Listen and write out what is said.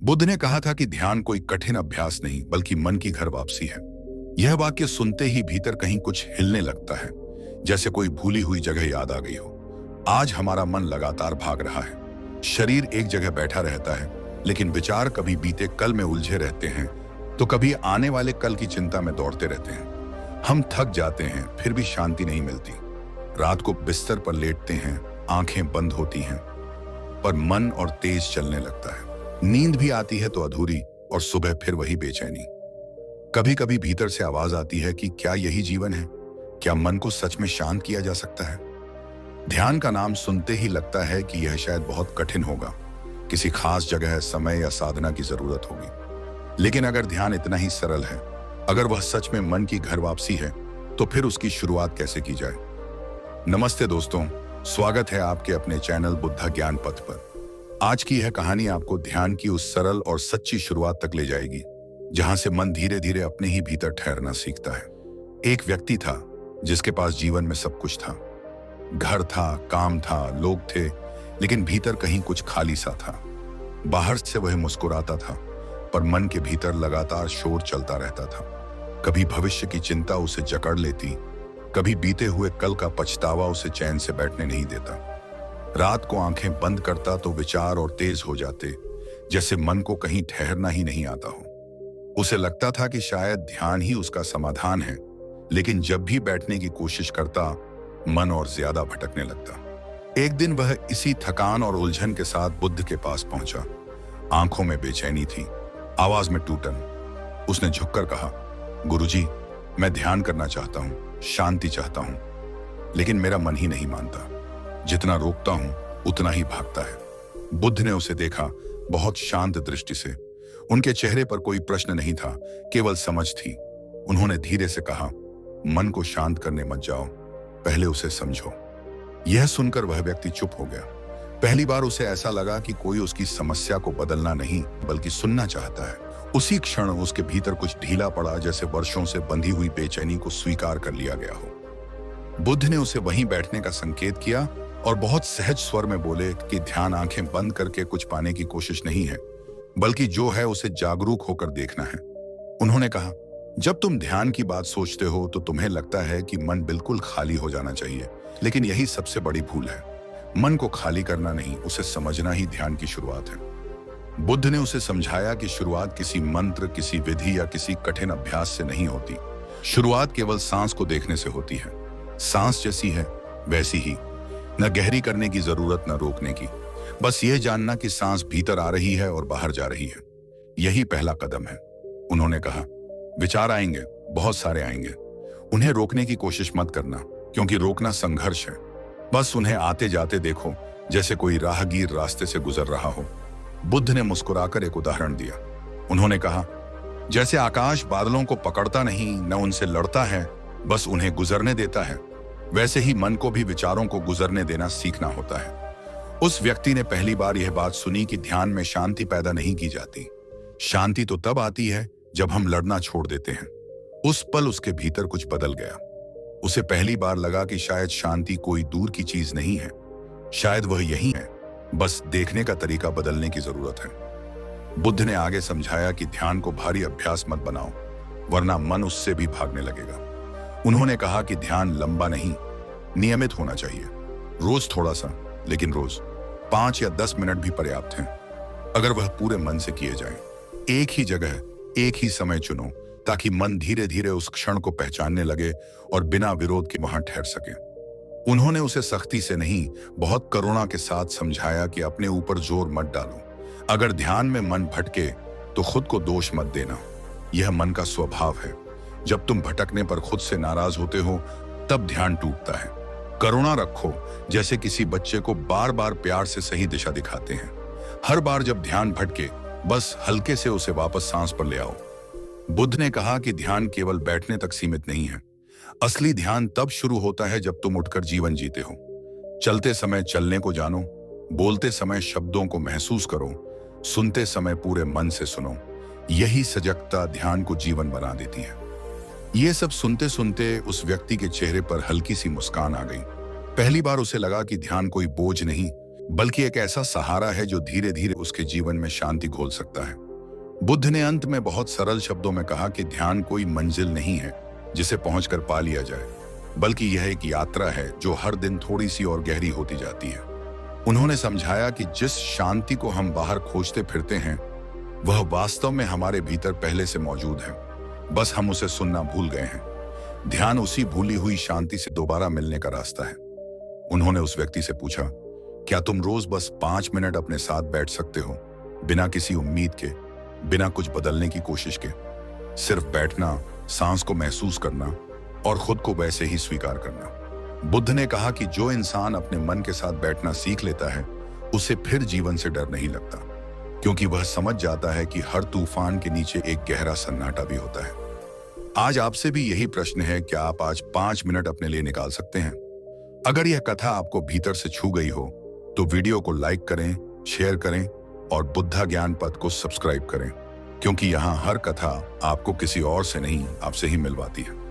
बुद्ध ने कहा था कि ध्यान कोई कठिन अभ्यास नहीं बल्कि मन की घर वापसी है। यह वाक्य सुनते ही भीतर कहीं कुछ हिलने लगता है, जैसे कोई भूली हुई जगह याद आ गई हो। आज हमारा मन लगातार भाग रहा है, शरीर एक जगह बैठा रहता है, लेकिन विचार कभी बीते कल में उलझे रहते हैं तो कभी आने वाले कल की चिंता में दौड़ते रहते हैं। हम थक जाते हैं, फिर भी शांति नहीं मिलती। रात को बिस्तर पर लेटते हैं, आंखें बंद होती हैं, पर मन और तेज चलने लगता है। नींद भी आती है तो अधूरी, और सुबह फिर वही बेचैनी। कभी कभी भीतर से आवाज आती है कि क्या यही जीवन है? क्या मन को सच में शांत किया जा सकता है? ध्यान का नाम सुनते ही लगता है कि यह शायद बहुत कठिन होगा, किसी खास जगह, समय या साधना की जरूरत होगी। लेकिन अगर ध्यान इतना ही सरल है, अगर वह सच में मन की घर वापसी है, तो फिर उसकी शुरुआत कैसे की जाए? नमस्ते दोस्तों, स्वागत है आपके अपने चैनल बुद्धा ज्ञान पथ पर। आज की यह कहानी आपको ध्यान की उस सरल और सच्ची शुरुआत तक ले जाएगी, जहां से मन धीरे धीरे अपने ही भीतर ठहरना सीखता है। एक व्यक्ति था जिसके पास जीवन में सब कुछ था। घर था, काम था, लोग थे, लेकिन भीतर कहीं कुछ खाली सा था। बाहर से वह मुस्कुराता था, पर मन के भीतर लगातार शोर चलता रहता था। कभी भविष्य की चिंता उसे जकड़ लेती, कभी बीते हुए कल का पछतावा उसे चैन से बैठने नहीं देता। रात को आंखें बंद करता तो विचार और तेज हो जाते, जैसे मन को कहीं ठहरना ही नहीं आता हो। उसे लगता था कि शायद ध्यान ही उसका समाधान है, लेकिन जब भी बैठने की कोशिश करता, मन और ज्यादा भटकने लगता। एक दिन वह इसी थकान और उलझन के साथ बुद्ध के पास पहुंचा। आंखों में बेचैनी थी, आवाज में टूटन। उसने झुककर कहा, गुरुजी, मैं ध्यान करना चाहता हूं, शांति चाहता हूं, लेकिन मेरा मन ही नहीं मानता। जितना रोकता हूं उतना ही भागता है। बुद्ध ने उसे देखा, बहुत शांत दृष्टि से। उनके चेहरे पर कोई प्रश्न नहीं था, केवल समझ थी। उन्होंने धीरे से कहा, मन को शांत करने मत जाओ, पहले उसे समझो। यह सुनकर वह व्यक्ति चुप हो गया। पहली बार उसे ऐसा लगा कि कोई उसकी समस्या को बदलना नहीं बल्कि सुनना चाहता है। उसी क्षण उसके भीतर कुछ ढीला पड़ा, जैसे वर्षों से बंधी हुई बेचैनी को स्वीकार कर लिया गया हो। बुद्ध ने उसे वहीं बैठने का संकेत किया और बहुत सहज स्वर में बोले कि ध्यान आंखें बंद करके कुछ पाने की कोशिश नहीं है, बल्कि जो है उसे जागरूक होकर देखना है। उन्होंने कहा, जब तुम ध्यान की बात सोचते हो तो तुम्हें लगता है कि मन बिल्कुल खाली हो जाना चाहिए, लेकिन यही सबसे बड़ी भूल है। मन को खाली करना नहीं, उसे समझना ही ध्यान की शुरुआत है। बुद्ध ने उसे समझाया कि शुरुआत किसी मंत्र, किसी विधि या किसी कठिन अभ्यास से नहीं होती। शुरुआत केवल सांस को देखने से होती है। सांस जैसी है वैसी ही, न गहरी करने की जरूरत, न रोकने की। बस यह जानना कि सांस भीतर आ रही है और बाहर जा रही है, यही पहला कदम है। उन्होंने कहा, विचार आएंगे, बहुत सारे आएंगे, उन्हें रोकने की कोशिश मत करना, क्योंकि रोकना संघर्ष है। बस उन्हें आते जाते देखो, जैसे कोई राहगीर रास्ते से गुजर रहा हो। बुद्ध ने मुस्कुराकर एक उदाहरण दिया। उन्होंने कहा, जैसे आकाश बादलों को पकड़ता नहीं, न उनसे लड़ता है, बस उन्हें गुजरने देता है, वैसे ही मन को भी विचारों को गुजरने देना सीखना होता है। उस व्यक्ति ने पहली बार यह बात सुनी कि ध्यान में शांति पैदा नहीं की जाती। शांति तो तब आती है जब हम लड़ना छोड़ देते हैं। उस पल उसके भीतर कुछ बदल गया। उसे पहली बार लगा कि शायद शांति कोई दूर की चीज नहीं है, शायद वह यही है, बस देखने का तरीका बदलने की जरूरत है। बुद्ध ने आगे समझाया कि ध्यान को भारी अभ्यास मत बनाओ, वरना मन उससे भी भागने लगेगा। उन्होंने कहा कि ध्यान लंबा नहीं, नियमित होना चाहिए। रोज थोड़ा सा, लेकिन रोज 5 या 10 मिनट भी पर्याप्त हैं, अगर वह पूरे मन से किए जाए। एक ही जगह, एक ही समय चुनो, ताकि मन धीरे धीरे उस क्षण को पहचानने लगे और बिना विरोध के वहां ठहर सके। उन्होंने उसे सख्ती से नहीं, बहुत करुणा के साथ समझाया कि अपने ऊपर जोर मत डालो। अगर ध्यान में मन भटके तो खुद को दोष मत देना, यह मन का स्वभाव है। जब तुम भटकने पर खुद से नाराज होते हो, तब ध्यान टूटता है। करुणा रखो, जैसे किसी बच्चे को बार बार प्यार से सही दिशा दिखाते हैं। हर बार जब ध्यान भटके, बस हल्के से उसे वापस सांस पर ले आओ। बुद्ध ने कहा कि ध्यान केवल बैठने तक सीमित नहीं है। असली ध्यान तब शुरू होता है जब तुम उठकर जीवन जीते हो। चलते समय चलने को जानो, बोलते समय शब्दों को महसूस करो, सुनते समय पूरे मन से सुनो। यही सजगता ध्यान को जीवन बना देती है। ये सब सुनते सुनते उस व्यक्ति के चेहरे पर हल्की सी मुस्कान आ गई। पहली बार उसे लगा कि ध्यान कोई बोझ नहीं, बल्कि एक ऐसा सहारा है जो धीरे धीरे उसके जीवन में शांति घोल सकता है। बुद्ध ने अंत में बहुत सरल शब्दों में कहा कि ध्यान कोई मंजिल नहीं है जिसे पहुंचकर पा लिया जाए, बल्कि यह एक यात्रा है जो हर दिन थोड़ी सी और गहरी होती जाती है। उन्होंने समझाया कि जिस शांति को हम बाहर खोजते फिरते हैं वह वास्तव में हमारे भीतर पहले से मौजूद है, बस हम उसे सुनना भूल गए हैं। ध्यान उसी भूली हुई शांति से दोबारा मिलने का रास्ता है। उन्होंने उस व्यक्ति से पूछा, क्या तुम रोज बस 5 मिनट अपने साथ बैठ सकते हो, बिना किसी उम्मीद के, बिना कुछ बदलने की कोशिश के? सिर्फ बैठना, सांस को महसूस करना और खुद को वैसे ही स्वीकार करना। बुद्ध ने कहा कि जो इंसान अपने मन के साथ बैठना सीख लेता है उसे फिर जीवन से डर नहीं लगता, क्योंकि वह समझ जाता है कि हर तूफान के नीचे एक गहरा सन्नाटा भी होता है। आज आपसे भी यही प्रश्न है, क्या आप आज 5 मिनट अपने लिए निकाल सकते हैं? अगर यह कथा आपको भीतर से छू गई हो तो वीडियो को लाइक करें, शेयर करें और बुद्धा ज्ञान पथ को सब्सक्राइब करें, क्योंकि यहाँ हर कथा आपको किसी और से नहीं, आपसे ही मिलवाती है।